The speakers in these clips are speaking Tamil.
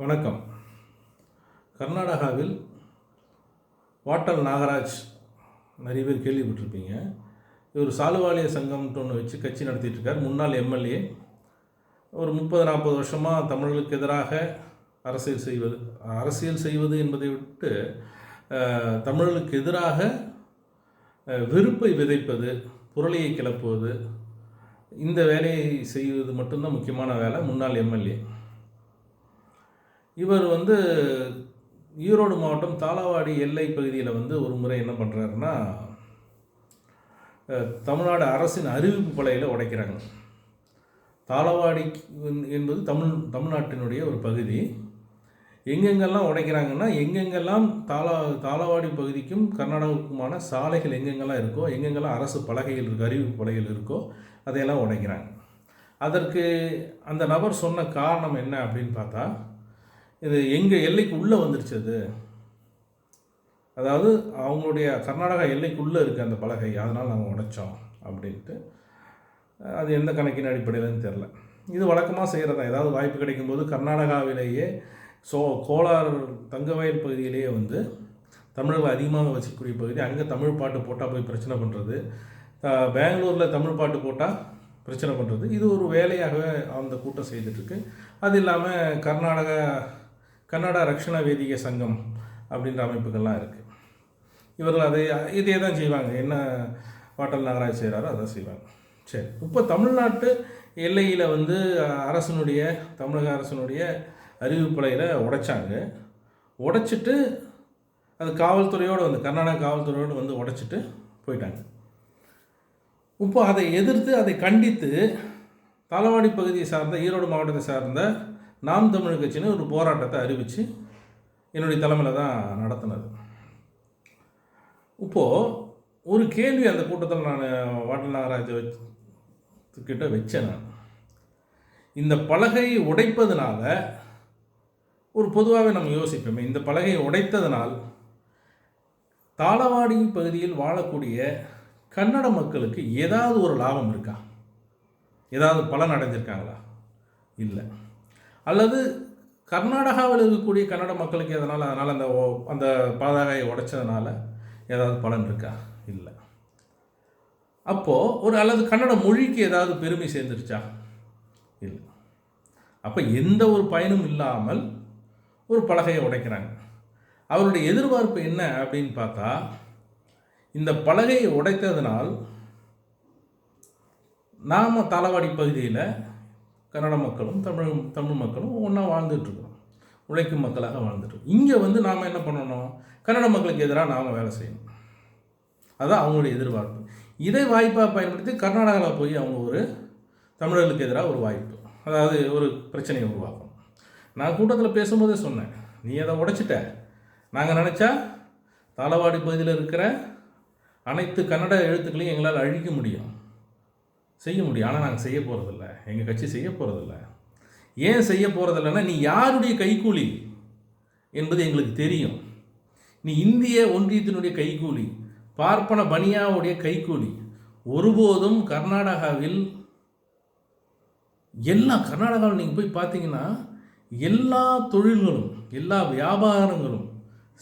வணக்கம். கர்நாடகாவில் வாட்டல் நாகராஜ் நிறைய பேர் கேள்விப்பட்டிருப்பீங்க. இவர் சாலுவாலிய சங்கம்னு ஒன்று வச்சு கட்சி நடத்திட்டு இருக்கார். முன்னாள் எம்எல்ஏ. ஒரு 30-40 வருஷமாக தமிழர்களுக்கு எதிராக அரசியல் செய்வது என்பதை விட்டு தமிழர்களுக்கு எதிராக வெறுப்பை விதைப்பது, புரளியை கிளப்புவது, இந்த வேலையை செய்வது மட்டும்தான் முக்கியமான வேலை. முன்னாள் எம்எல்ஏ இவர் ஈரோடு மாவட்டம் தாளவாடி எல்லை பகுதியில் ஒரு முறை என்ன பண்ணுறாருன்னா, தமிழ்நாடு அரசின் அறிவிப்பு பலகையில் உடைக்கிறாங்க. தாளவாடி என்பது தமிழ்நாட்டினுடைய ஒரு பகுதி. எங்கெங்கெல்லாம் உடைக்கிறாங்கன்னா, எங்கெங்கெல்லாம் தாளவாடி பகுதிக்கும் கர்நாடகாவுக்குமான சாலைகள் எங்கெங்கெல்லாம் இருக்கோ, எங்கெங்கெல்லாம் அரசு பலகைகள் இருக்கோ, அறிவிப்பு பலகைகள் இருக்கோ, அதையெல்லாம் உடைக்கிறாங்க. அதற்கு அந்த நபர் சொன்ன காரணம் என்ன அப்படின்னு பார்த்தா, இது எங்கள் எல்லைக்கு உள்ளே வந்துருச்சு. அதாவது அவங்களுடைய கர்நாடகா எல்லைக்குள்ளே இருக்குது அந்த பலகை, அதனால் நாங்கள் உடைச்சோம் அப்படின்ட்டு. அது எந்த கணக்கின் அடிப்படையிலன்னு தெரில. இது வழக்கமாக செய்கிறதா. ஏதாவது வாய்ப்பு கிடைக்கும்போது கர்நாடகாவிலேயே கோலார் தங்கவயல் பகுதியிலேயே தமிழர்கள் அதிகமாக வசிக்கக்கூடிய பகுதி, அங்கே தமிழ் பாட்டு போட்டால் போய் பிரச்சனை பண்ணுறது, பெங்களூரில் தமிழ் பாட்டு போட்டால் பிரச்சனை பண்ணுறது, இது ஒரு வேலையாகவே அந்த கூட்டம் செய்துட்ருக்கு. அது இல்லாமல் கன்னடா ரக்ஷண வேதிக சங்கம் அப்படின்ற அமைப்புகள்லாம் இருக்குது. இவர்கள் இதே தான் செய்வாங்க. என்ன வாட்டல் நாகராஜ் செய்கிறாரோ அதை செய்வாங்க. சரி, இப்போ தமிழ்நாட்டு எல்லையில் தமிழக அரசனுடைய அறிவிப்பலையில் உடைச்சாங்க. உடைச்சிட்டு அது காவல்துறையோடு கர்நாடக காவல்துறையோடு உடைச்சிட்டு போயிட்டாங்க. இப்போ அதை எதிர்த்து, அதை கண்டித்து தாளவாடி பகுதியை சார்ந்த, ஈரோடு மாவட்டத்தை சார்ந்த நாம் தமிழ் கட்சின்னு ஒரு போராட்டத்தை அறிவித்து என்னுடைய தலைமையில் தான் நடத்தினது. இப்போது ஒரு கேள்வி அந்த கூட்டத்தில் நான் வாட்டல் நாகராஜ் கிட்ட வச்சேன். நான் இந்த பலகையை உடைப்பதனால ஒரு பொதுவாகவே நம்ம யோசிப்போமே, இந்த பலகையை உடைத்ததனால் தாளவாடி பகுதியில் வாழக்கூடிய கன்னட மக்களுக்கு ஏதாவது ஒரு லாபம் இருக்கா? ஏதாவது பலன் அடைஞ்சிருக்காங்களா? இல்லை. அல்லது கர்நாடகாவில் இருக்கக்கூடிய கன்னட மக்களுக்கு அதனால் அந்த பலகையை உடைச்சதுனால ஏதாவது பலன் இருக்கா? இல்லை. அப்போது அல்லது கன்னட மொழிக்கு ஏதாவது பெருமை சேர்ந்துருச்சா? இல்லை. அப்போ எந்த ஒரு பயனும் இல்லாமல் ஒரு பலகையை உடைக்கிறாங்க. அவருடைய எதிர்பார்ப்பு என்ன அப்படின்னு பார்த்தா, இந்த பலகையை உடைத்ததனால் நாம் தாளவாடி பகுதியில் கன்னட மக்களும் தமிழ் மக்களும் ஒன்றா வாழ்ந்துட்டுருக்கோம், உழைக்கும் மக்களாக வாழ்ந்துட்டுருக்கோம். இங்கே நாம் என்ன பண்ணணும்? கன்னட மக்களுக்கு எதிராக நாம் வேலை செய்யணும். அதுதான் அவங்களுடைய எதிர்பார்ப்பு. இதை வாய்ப்பாக பயன்படுத்தி கர்நாடகாவில் போய் அவங்க ஒரு தமிழர்களுக்கு எதிராக ஒரு வாய்ப்பு, அதாவது ஒரு பிரச்சனையை உருவாக்கணும். நான் கூட்டத்தில் பேசும்போதே சொன்னேன், நீ அதை உடைச்சிட்ட, நாங்கள் நினச்சா தாளவாடி பகுதியில் இருக்கிற அனைத்து கன்னட எழுத்துக்களையும் எங்களால் அழிக்க முடியும், செய்ய முடியும். ஆனால் நாங்கள் செய்ய போகிறதில்ல, எங்கள் கட்சி செய்ய போகிறதில்ல. ஏன் செய்ய போகிறதில்லைன்னா, நீ யாருடைய கைக்கூலி என்பது எங்களுக்கு தெரியும். நீ இந்திய ஒன்றியத்தினுடைய கைக்கூலி, பார்ப்பன பனியாவுடைய கைக்கூலி. ஒருபோதும் கர்நாடகாவில் நீங்கள் போய் பார்த்தீங்கன்னா எல்லா தொழில்களும், எல்லா வியாபாரங்களும்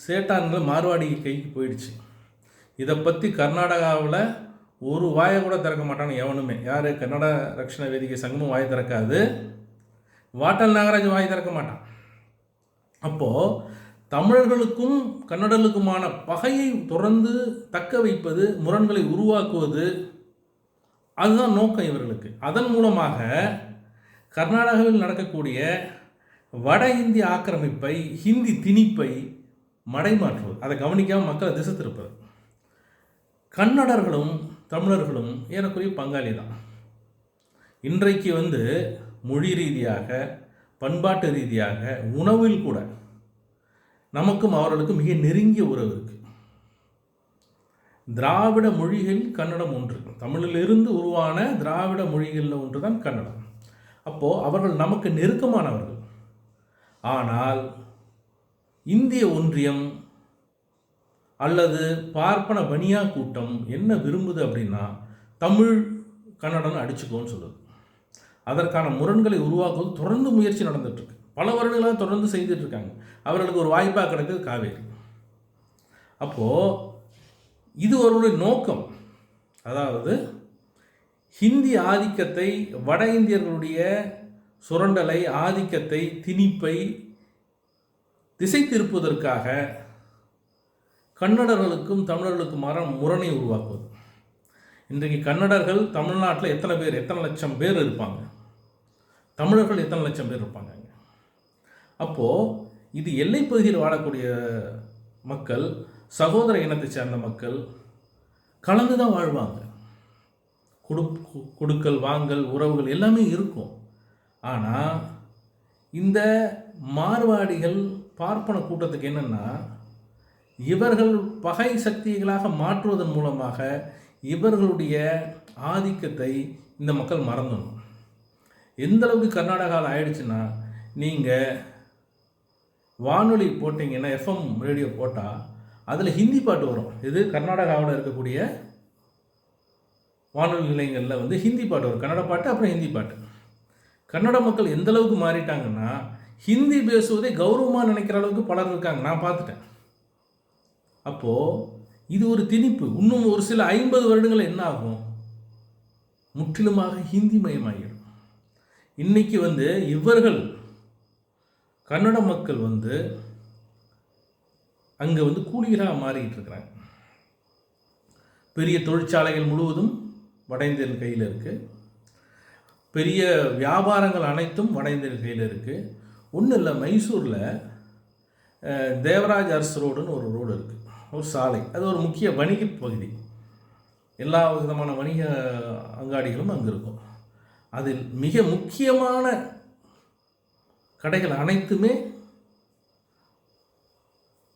சேட்டான்கள் மார்வாடி கைக்கு போயிடுச்சு. இதை பற்றி கர்நாடகாவில் ஒரு வாயை கூட திறக்க மாட்டான்னு எவனுமே. யார்? கன்னட ரக்ஷண வேதிகை சங்கமும் வாய் திறக்காது, வாட்டல் நாகராஜ் வாய் திறக்க மாட்டான். அப்போது தமிழர்களுக்கும் கன்னடர்களுக்குமான பகையை தொடர்ந்து தக்க வைப்பது, முரண்களை உருவாக்குவது, அதுதான் நோக்கம் இவர்களுக்கு. அதன் மூலமாக கர்நாடகாவில் நடக்கக்கூடிய வட இந்திய ஆக்கிரமிப்பை, ஹிந்தி திணிப்பை மடைமாற்றுவது, அதை கவனிக்காமல் மக்களை திசை திருப்பது. கன்னடர்களும் தமிழர்களும் ஏறக்குறைய பங்காளி தான். இன்றைக்கு மொழி ரீதியாக, பண்பாட்டு ரீதியாக, உணவில் கூட நமக்கும் அவர்களுக்கு மிக நெருங்கிய உறவு இருக்குது. திராவிட மொழிகள் கன்னடம் ஒன்று, தமிழிலிருந்து உருவான திராவிட மொழிகளில் ஒன்று தான் கன்னடம். அப்போது அவர்கள் நமக்கு நெருக்கமானவர்கள். ஆனால் இந்திய ஒன்றியம் அல்லது பார்ப்பன பனியா கூட்டம் என்ன விரும்புது அப்படின்னா, தமிழ் கன்னடம் அடிச்சுக்கோன்னு சொல்லுது. அதற்கான முரண்களை உருவாக்குவது தொடர்ந்து முயற்சி நடந்துகிட்ருக்கு. பல வருடங்களாக தொடர்ந்து செய்துட்டு இருக்காங்க. அவர்களுக்கு ஒரு வாய்ப்பாக கிடக்குது காவேரி. அப்போது இது ஒரு நோக்கம். அதாவது ஹிந்தி ஆதிக்கத்தை, வட இந்தியர்களுடைய சுரண்டலை, ஆதிக்கத்தை, திணிப்பை திசை திருப்புவதற்காக கன்னடர்களுக்கும் தமிழர்களுக்கும் முரணை உருவாக்குவது. இன்றைக்கு கன்னடர்கள் தமிழ்நாட்டில் எத்தனை லட்சம் பேர் இருப்பாங்க, தமிழர்கள் எத்தனை லட்சம் பேர் இருப்பாங்க. அப்போது இது எல்லைப் பகுதியில் வாழக்கூடிய மக்கள், சகோதர இனத்தை சேர்ந்த மக்கள் கலந்து தான் வாழ்வாங்க. கொடுக்கல் வாங்கல் உறவுகள் எல்லாமே இருக்கும். ஆனால் இந்த மார்வாடிகள் பார்ப்பன கூட்டத்துக்கு என்னென்னா, இவர்கள் பகை சக்திகளாக மாற்றுவதன் மூலமாக இவர்களுடைய ஆதிக்கத்தை இந்த மக்கள் மறந்துடணும். எந்த அளவுக்கு கர்நாடகாவில் ஆயிடுச்சுன்னா, நீங்கள் வானொலி போட்டிங்கன்னா, எஃப்எம் ரேடியோ போட்டால் அதில் ஹிந்தி பாட்டு வரும். இது கர்நாடகாவில் இருக்கக்கூடிய வானொலி நிலையங்களில் வந்து ஹிந்தி பாட்டு வரும். கன்னட பாட்டு, அப்புறம் ஹிந்தி பாட்டு. கன்னட மக்கள் எந்த அளவுக்கு மாறிட்டாங்கன்னா, ஹிந்தி பேசுவதை கௌரவமாக நினைக்கிற அளவுக்கு பலர் இருக்காங்க, நான் பார்த்துட்டேன். அப்போது இது ஒரு திணிப்பு. இன்னும் ஒரு சில 50 வருடங்கள் என்ன ஆகும், முற்றிலுமாக ஹிந்தி மயமாகிடும். இன்றைக்கி வந்து இவர்கள் கன்னட மக்கள் வந்து அங்கே வந்து கூலிகளாக மாறிக்கிட்டு இருக்கிறாங்க. பெரிய தொழிற்சாலைகள் முழுவதும் வட இந்தியன் கையில் இருக்குது. பெரிய வியாபாரங்கள் அனைத்தும் வட இந்தியன் கையில் இருக்குது. ஒன்றும் இல்லை, மைசூரில் தேவராஜ் அரசு ரோடுன்னு ஒரு ரோடு இருக்குது, ஒரு சாலை. அது ஒரு முக்கிய வணிக பகுதி. எல்லா விதமான வணிக அங்காடிகளும் அங்கே இருக்கும். அதில் மிக முக்கியமான கடைகள் அனைத்துமே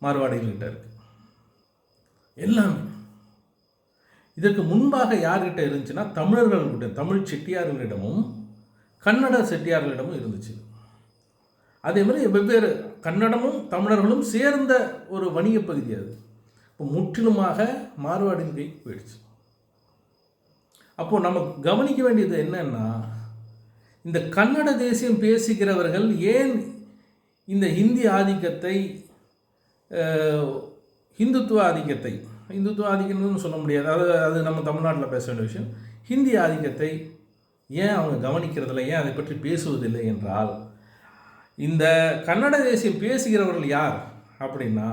மார்வாடிகள்கிட்ட இருக்குது எல்லாமே. இதற்கு முன்பாக யார்கிட்ட இருந்துச்சுன்னா, தமிழர்கள்கிட்ட, தமிழ் செட்டியார்களிடமும் கன்னட செட்டியார்களிடமும் இருந்துச்சு. அதே மாதிரி வெவ்வேறு கன்னடமும் தமிழர்களும் சேர்ந்த ஒரு வணிக பகுதி அது. இப்போ முற்றிலுமாக மார்வாடியின் கைக்கு போயிடுச்சு. அப்போது நம்ம கவனிக்க வேண்டியது என்னன்னா, இந்த கன்னட தேசியம் பேசுகிறவர்கள் ஏன் இந்த ஹிந்தி ஆதிக்கத்தை, இந்துத்துவ ஆதிக்கம்னு சொல்ல முடியாது, அது நம்ம தமிழ்நாட்டில் பேச வேண்டிய விஷயம். ஹிந்தி ஆதிக்கத்தை ஏன் அவங்க கவனிக்கிறதில்லை, ஏன் அதை பற்றி பேசுவதில்லை என்றால், இந்த கன்னட தேசியம் பேசுகிறவர்கள் யார் அப்படின்னா,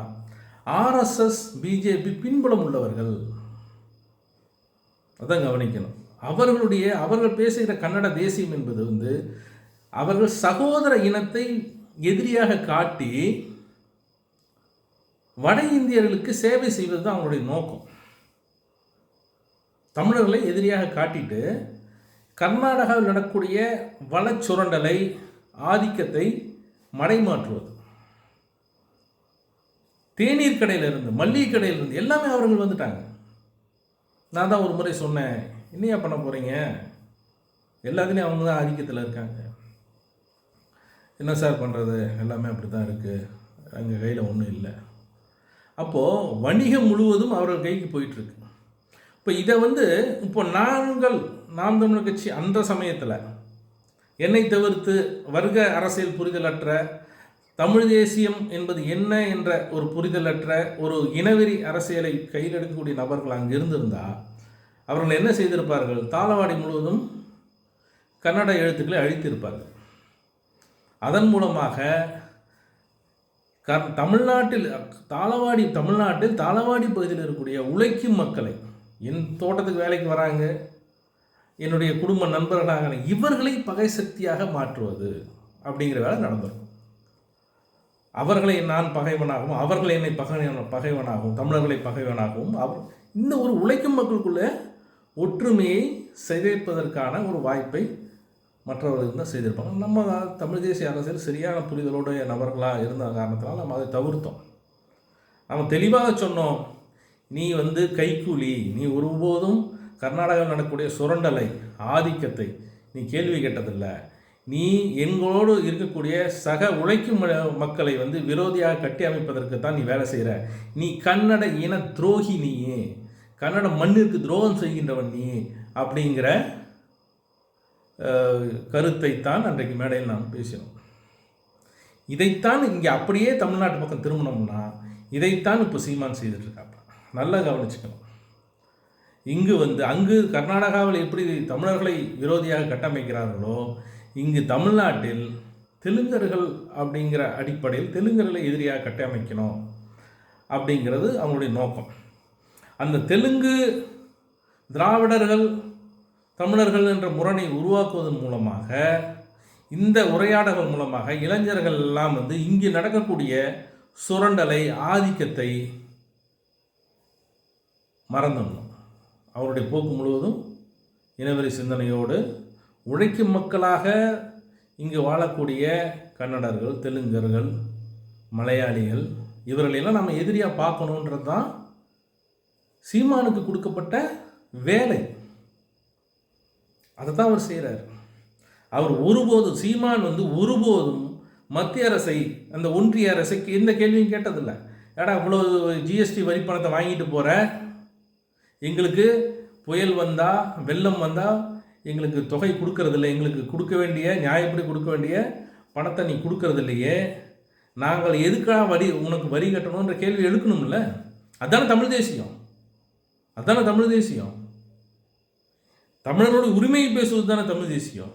ஆர்எஸ்எஸ் பிஜேபி பின்புலம் உள்ளவர்கள். அதான் கவனிக்கணும். அவர்கள் பேசுகிற கன்னட தேசியம் என்பது வந்து அவர்கள் சகோதர இனத்தை எதிரியாக காட்டி வட இந்தியர்களுக்கு சேவை செய்வது தான் அவங்களுடைய நோக்கம். தமிழர்களை எதிரியாக காட்டிட்டு கர்நாடகாவில் நடக்கக்கூடிய வளச்சுரண்டலை, ஆதிக்கத்தை மடைமாற்றுவது. தேநீர் கடையிலிருந்து, மல்லிகை கடையிலிருந்து எல்லாமே அவர்கள் வந்துட்டாங்க. நான் தான் ஒரு முறை சொன்னேன், என்னையா பண்ண போகிறீங்க, எல்லாத்துலேயும் அவங்க தான் ஆதிக்கத்தில் இருக்காங்க, என்ன சார் பண்ணுறது, எல்லாமே அப்படி தான் இருக்குது, எங்கள் கையில் ஒன்றும் இல்லை. அப்போது வணிகம் முழுவதும் அவர்கள் கைக்கு போயிட்டுருக்கு. இப்போ இதை வந்து நாம் தமிழர் கட்சி அந்த சமயத்தில் என்னை தவிர்த்து வர்க்க அரசியல் புரிதலற்ற, தமிழ் தேசியம் என்பது என்ன என்ற ஒரு புரிதலற்ற ஒரு இனவெறி அரசியலை கையில் எடுக்கக்கூடிய நபர்கள் அங்கே இருந்திருந்தால் அவர்கள் என்ன செய்திருப்பார்கள், தாளவாடி முழுவதும் கன்னட எழுத்துக்களை அழித்திருப்பார்கள். அதன் மூலமாக தமிழ்நாட்டில் தாளவாடி பகுதியில் இருக்கக்கூடிய உழைக்கும் மக்களை, என் தோட்டத்துக்கு வேலைக்கு வராங்க, என்னுடைய குடும்ப நண்பர்களாக, இவர்களை பகை சக்தியாக மாற்றுவது அப்படிங்கிற வேலை நடந்திருக்கும். அவர்களை நான் பகைவனாகவும், அவர்களை என்னை பகைவனாகவும், தமிழர்களை பகைவனாகவும், இந்த ஒரு உழைக்கும் மக்களுக்குள்ள ஒற்றுமையை சிதைப்பதற்கான ஒரு வாய்ப்பை மற்றவர்கள் தான் செய்திருப்பாங்க. நம்ம தமிழ் தேசிய அரசியல் சரியான புரிதலோடைய நபர்களாக இருந்த காரணத்தினால் நம்ம அதை தவிர்த்தோம். நம்ம தெளிவாக சொன்னோம், நீ வந்து கைக்கூலி, நீ ஒருபோதும் கர்நாடகாவில் நடக்கக்கூடிய சுரண்டலை, ஆதிக்கத்தை நீ கேள்வி கேட்டதில்லை. நீ எங்களோடு இருக்கக்கூடிய சக உழைக்கும் மக்களை வந்து விரோதியாக கட்டி அமைப்பதற்கு தான் நீ வேலை செய்கிற. நீ கன்னட இன துரோகி, நீயே கன்னட மண்ணிற்கு துரோகம் செய்கின்றவன் நீ அப்படிங்கிற கருத்தைத்தான் அன்றைக்கு மேடையில் நாம் பேசினோம். இதைத்தான் இங்கே அப்படியே தமிழ்நாட்டு பக்கம் திரும்பினோம்னா இதைத்தான் இப்போ சீமான் செய்துட்ருக்காப்ப. நல்லா கவனிச்சுக்கணும். இங்கு அங்கு கர்நாடகாவில் எப்படி தமிழர்களை விரோதியாக கட்டமைக்கிறார்களோ இங்கு தமிழ்நாட்டில் தெலுங்கர்கள் அப்படிங்கிற அடிப்படையில் தெலுங்கர்களை எதிரியாக கட்டமைக்கணும் அப்படிங்கிறது அவங்களுடைய நோக்கம். அந்த தெலுங்கு திராவிடர்கள் தமிழர்கள் என்ற முரணை உருவாக்குவதன் மூலமாக, இந்த உரையாடல்கள் மூலமாக இளைஞர்கள் எல்லாம் இங்கு நடக்கக்கூடிய சுரண்டலை, ஆதிக்கத்தை மறந்துடணும். அவருடைய போக்கு முழுவதும் இனவெறி சிந்தனையோடு உழைக்கும் மக்களாக இங்கு வாழக்கூடிய கன்னடர்கள், தெலுங்கர்கள், மலையாளிகள் இவர்களெல்லாம் நம்ம எதிரியாக பார்க்கணுன்றது தான் சீமானுக்கு கொடுக்கப்பட்ட வேலை. அதை தான் அவர் செய்கிறார். அவர் ஒருபோதும் சீமான் ஒருபோதும் மத்திய அரசை, அந்த ஒன்றிய அரசுக்கு எந்த கேள்வியும் கேட்டதில்லை. ஏடா இவ்வளோ ஜிஎஸ்டி வரி பணத்தை வாங்கிட்டு போகிற, எங்களுக்கு புயல் வந்தால் வெள்ளம் வந்தால் எங்களுக்கு தொகை கொடுக்கறதில்லை, எங்களுக்கு கொடுக்க வேண்டிய நியாயப்படி கொடுக்க வேண்டிய பணத்தை நீ கொடுக்கறதில்லையே, நாங்கள் எதுக்காக உனக்கு வரி கட்டணுன்ற கேள்வி எழுக்கணும்ல. அதுதானே தமிழ் தேசியம். அதுதானே தமிழ் தேசியம். தமிழனோட உரிமையை பேசுவது தானே தமிழ் தேசியம்.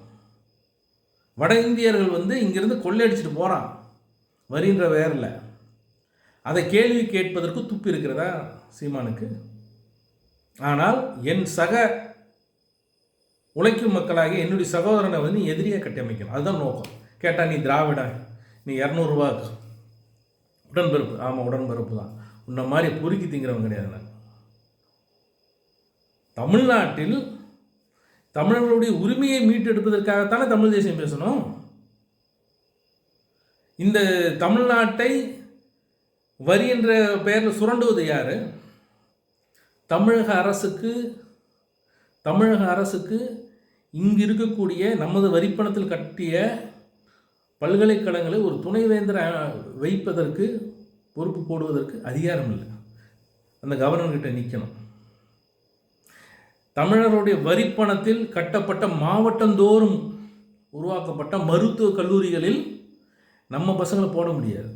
வட இந்தியர்கள் இங்கிருந்து கொள்ளையடிச்சிட்டு போகிறான் வரின்ற வேரில். அதை கேள்வி கேட்பதற்கு துப்பு இருக்கிறதா சீமானுக்கு? ஆனால் என் சக உழைக்கும் மக்களாகி என்னுடைய சகோதரனை நீ எதிரியாக கட்டமைக்கணும், அதுதான் நோக்கம். கேட்டால் நீ திராவிட, நீ 200 ரூபா உடன்பிறப்பு. ஆமாம், உடன்பிறப்பு தான். உன்ன மாதிரி பொறுக்கி திங்கிறவங்க கிடையாது. நான் தமிழ்நாட்டில் தமிழர்களுடைய உரிமையை மீட்டெடுப்பதற்காகத்தானே தமிழ் தேசியம் பேசணும். இந்த தமிழ்நாட்டை வரி என்ற பெயரில் சுரண்டுவது யார்? தமிழக அரசுக்கு இங்கு இருக்கக்கூடிய நமது வரிப்பணத்தில் கட்டிய பல்கலைக்கழகங்களை ஒரு துணைவேந்தரை வைப்பதற்கு, பொறுப்பு போடுவதற்கு அதிகாரம் இல்லை. அந்த கவர்னர்கிட்ட நிற்கணும். தமிழருடைய வரிப்பணத்தில் கட்டப்பட்ட மாவட்டந்தோறும் உருவாக்கப்பட்ட மருத்துவக் கல்லூரிகளில் நம்ம பசங்களை போட முடியாது.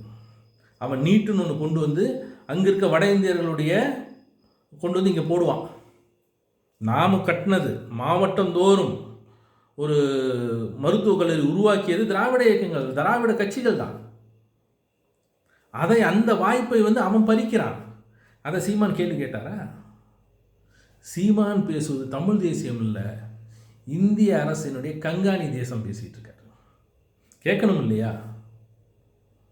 அவன் நீட்டுன்னு ஒன்று கொண்டு அங்கே இருக்க வட இந்தியர்களுடைய கொண்டு இங்கே போடுவான். நாம் கட்டினது மாவட்டந்தோறும் ஒரு மருத்துவக் கல்லூரி உருவாக்கியது திராவிட இயக்கங்கள், திராவிட கட்சிகள் தான். அதை அந்த வாய்ப்பை அவன் பறிக்கிறான். அதை சீமான் கேள்வி கேட்டாரா? சீமான் பேசுவது தமிழ் தேசியம் இல்லை, இந்திய அரசினுடைய கங்காணி தேசம் பேசிகிட்டு இருக்காரு. கேட்கணும் இல்லையா?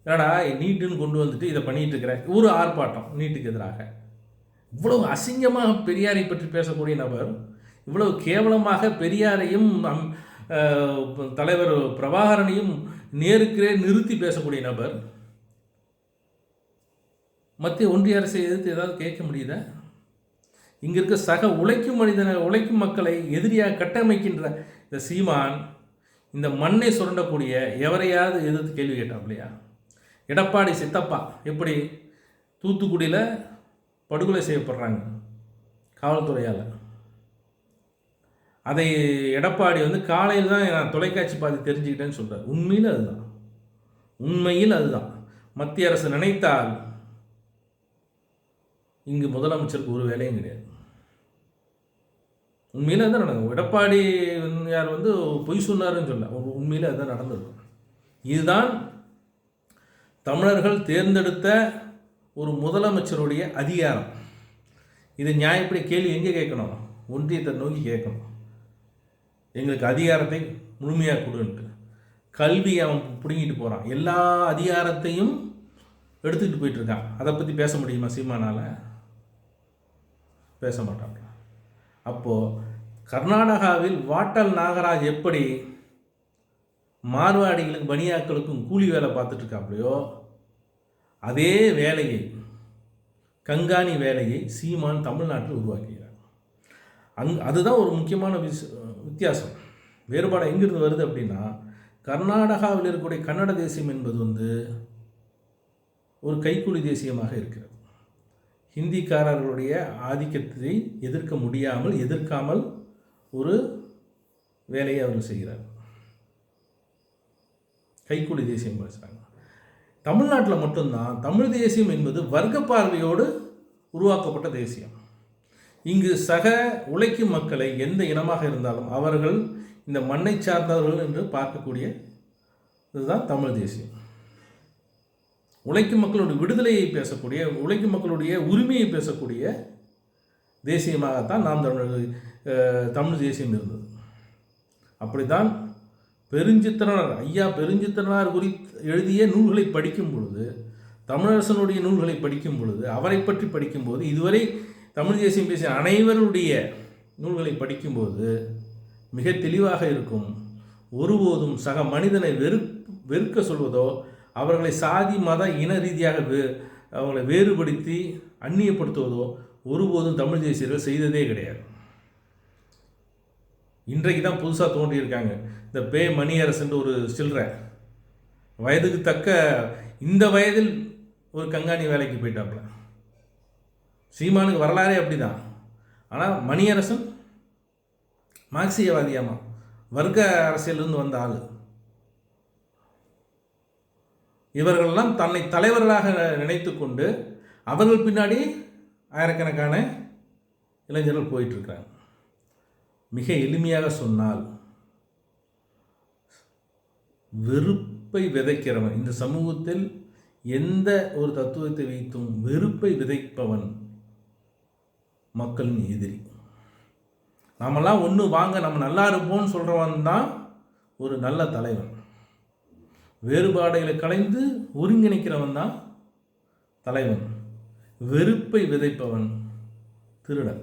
ஏடா நீட்டுன்னு கொண்டு இதை பண்ணிகிட்டு இருக்கிற ஒரு ஆர்ப்பாட்டம் நீட்டுக்கு எதிராக. இவ்வளவு அசிங்கமாக பெரியாரை பற்றி பேசக்கூடிய நபர், இவ்வளவு கேவலமாக பெரியாரையும் தலைவர் பிரபாகரனையும் நேருக்கே நிறுத்தி பேசக்கூடிய நபர் மத்திய ஒன்றிய அரசை எதிர்த்து ஏதாவது கேட்க முடியுதா? இங்கே இருக்க சக உழைக்கும் மக்களை எதிரியாக கட்டமைக்கின்ற இந்த சீமான் இந்த மண்ணை சுரண்டக்கூடிய எவரையாவது எதிர்த்து கேள்வி கேட்டாப்லையா? எடப்பாடி சித்தப்பா எப்படி தூத்துக்குடியில் படுகொலை செய்யப்படுறாங்க காவல்துறையால், அதை எடப்பாடி காலையில் தான் நான் தொலைக்காட்சி பார்த்து தெரிஞ்சுக்கிட்டேன்னு சொல்கிறார். உண்மையில் அதுதான். மத்திய அரசு நினைத்தால் இங்கு முதலமைச்சருக்கு ஒரு வேலையும் கிடையாது. உண்மையில் அதுதான் நடக்கும். எடப்பாடி யார் பொய் சொன்னாருன்னு சொல்ல, உண்மையில் அதுதான் நடந்திருக்கும். இதுதான் தமிழர்கள் தேர்ந்தெடுத்த ஒரு முதலமைச்சருடைய அதிகாரம். இது நியாயப்படி கேள்வி எங்கே கேட்கணும்? ஒன்றியத்தை நோக்கி கேட்கணும். எங்களுக்கு அதிகாரத்தை முழுமையாக கொடுன்ட்டு. கல்வி அவன் பிடுங்கிட்டு போகிறான், எல்லா அதிகாரத்தையும் எடுத்துக்கிட்டு போயிட்டுருக்கான். அதை பற்றி பேச முடியுமா சீமானால்? பேச மாட்டாங்க. அப்போது கர்நாடகாவில் வாட்டல் நாகராஜ் எப்படி மார்வாடிகளுக்கும் பனியாக்களுக்கும் கூலி வேலை பார்த்துட்ருக்காப்லையோ அதே வேலையை, கங்காணி வேலையை சீமான் தமிழ்நாட்டில் உருவாக்குகிறார். அதுதான் ஒரு முக்கியமான வித்தியாசம். வேறுபாடு எங்கிருந்து வருது அப்படின்னா, கர்நாடகாவில் இருக்கக்கூடிய கன்னட தேசியம் என்பது ஒரு கைக்கூலி தேசியமாக இருக்கிறது. ஹிந்திக்காரர்களுடைய ஆதிக்கத்தை எதிர்க்காமல் ஒரு வேலையை அவர்கள் செய்கிறார். கைக்கூலி தேசியம் பேசுகிறாங்க. தமிழ்நாட்டில் மட்டும்தான் தமிழ் தேசியம் என்பது வர்க்க பார்வையோடு உருவாக்கப்பட்ட தேசியம். இங்கு சக உழைக்கும் மக்களை எந்த இனமாக இருந்தாலும் அவர்கள் இந்த மண்ணை சார்ந்தவர்கள் என்று பார்க்கக்கூடிய இதுதான் தமிழ் தேசியம். உழைக்கும் மக்களுடைய விடுதலையை பேசக்கூடிய, உழைக்கும் மக்களுடைய உரிமையை பேசக்கூடிய தேசியமாகத்தான் நாம் தமிழ் தேசியம் இருந்தது. அப்படித்தான் பெருஞ்சித்திரனார், ஐயா பெருஞ்சித்திரனார் குறித்து எழுதிய நூல்களை படிக்கும் பொழுது, தமிழரசனுடைய நூல்களை படிக்கும் பொழுது, அவரை பற்றி படிக்கும்போது, இதுவரை தமிழ் தேசியம் பேசிய அனைவருடைய நூல்களை படிக்கும்போது மிக தெளிவாக இருக்கும். ஒருபோதும் சக மனிதனை வெறுக்க சொல்வதோ, அவர்களை சாதி மத இன ரீதியாக அவங்களை வேறுபடுத்தி அந்நியப்படுத்துவதோ ஒருபோதும் தமிழ் தேசியர்கள் செய்ததே கிடையாது. இன்றைக்கு தான் புதுசாக தோன்றியிருக்காங்க. இந்த பே மணியரசன் ஒரு சில்லற வயதுக்கு தக்க இந்த வயதில் ஒரு கங்காணி வேலைக்கு போயிட்டாப்புல. சீமானுக்கு வரலாறே அப்படி தான். ஆனால் மணியரசன் மார்க்சியவாதியாமா, வர்க்க அரசியலிருந்து வந்த ஆள். இவர்களெல்லாம் தன்னை தலைவர்களாக நினைத்து கொண்டு அவர்கள் பின்னாடி ஆயிரக்கணக்கான இளைஞர்கள் போயிட்டுருக்கிறாங்க. மிக எளிமையாக சொன்னால், வெறுப்பை விதைக்கிறவன், இந்த சமூகத்தில் எந்த ஒரு தத்துவத்தை வைத்தும் வெறுப்பை விதைப்பவன் மக்களின் எதிரி. நாமெல்லாம் ஒன்று வாங்க, நம்ம நல்லா இருப்போம்னு சொல்கிறவன் தான் ஒரு நல்ல தலைவன். வேறுபாடுகளை கலைந்து ஒருங்கிணைக்கிறவன் தான் தலைவன். வெறுப்பை விதைப்பவன் திருடன்.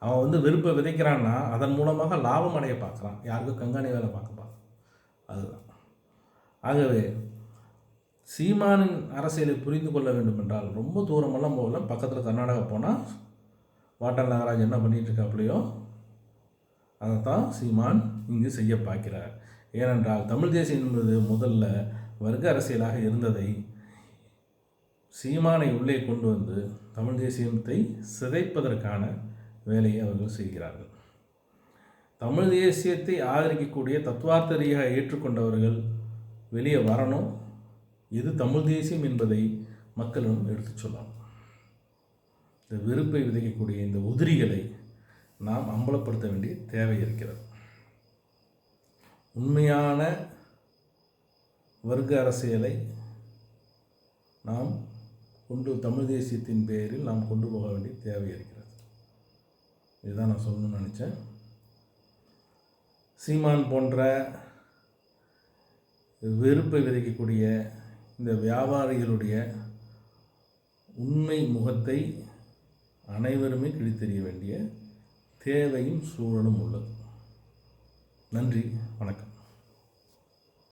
அவன் வெறுப்பை விதைக்கிறான்னா அதன் மூலமாக லாபம் அடைய பார்க்குறான், யாருக்கும் கங்காணி வேலை பார்க்க அதுதான். ஆகவே சீமானின் அரசியலை புரிந்து கொள்ள வேண்டும் என்றால் ரொம்ப தூரமெல்லாம் போகல. பக்கத்தில் கர்நாடகா போனால் வாட்டாள் நாகராஜ் என்ன பண்ணிகிட்டு இருக்காப்புலையோ அதைத்தான் சீமான் இங்கு செய்ய பார்க்கிறார். ஏனென்றால் தமிழ் தேசியம் என்பது முதல்ல வர்க்க அரசியலாக இருந்ததை சீமானை உள்ளே கொண்டு வந்து தமிழ் தேசியத்தை சிதைப்பதற்கான வேலையை அவர்கள் செய்கிறார்கள். தமிழ் தேசியத்தை ஆதரிக்கக்கூடிய தத்துவார்த்த ரீதியாக ஏற்றுக்கொண்டவர்கள் வெளியே வரணும். இது தமிழ் தேசியம் என்பதை மக்களிடம் எடுத்துச் சொல்லணும். இந்த வெறுப்பை விதைக்கக்கூடிய இந்த உதிரிகளை நாம் அம்பலப்படுத்த வேண்டிய தேவை இருக்கிறது. உண்மையான வர்க்க அரசியலை நாம் தமிழ் தேசியத்தின் பெயரில் நாம் கொண்டு போக வேண்டிய தேவை இருக்கிறது. இதுதான் நான் சொல்லணும்னு நினச்சேன். சீமான் போன்ற வெறுப்பை விதைக்கக்கூடிய இந்த வியாபாரிகளுடைய உண்மை முகத்தை அனைவருமே கிழித்தெறிய வேண்டிய தேவையும் சூழலும் உள்ளது. நன்றி, வணக்கம்.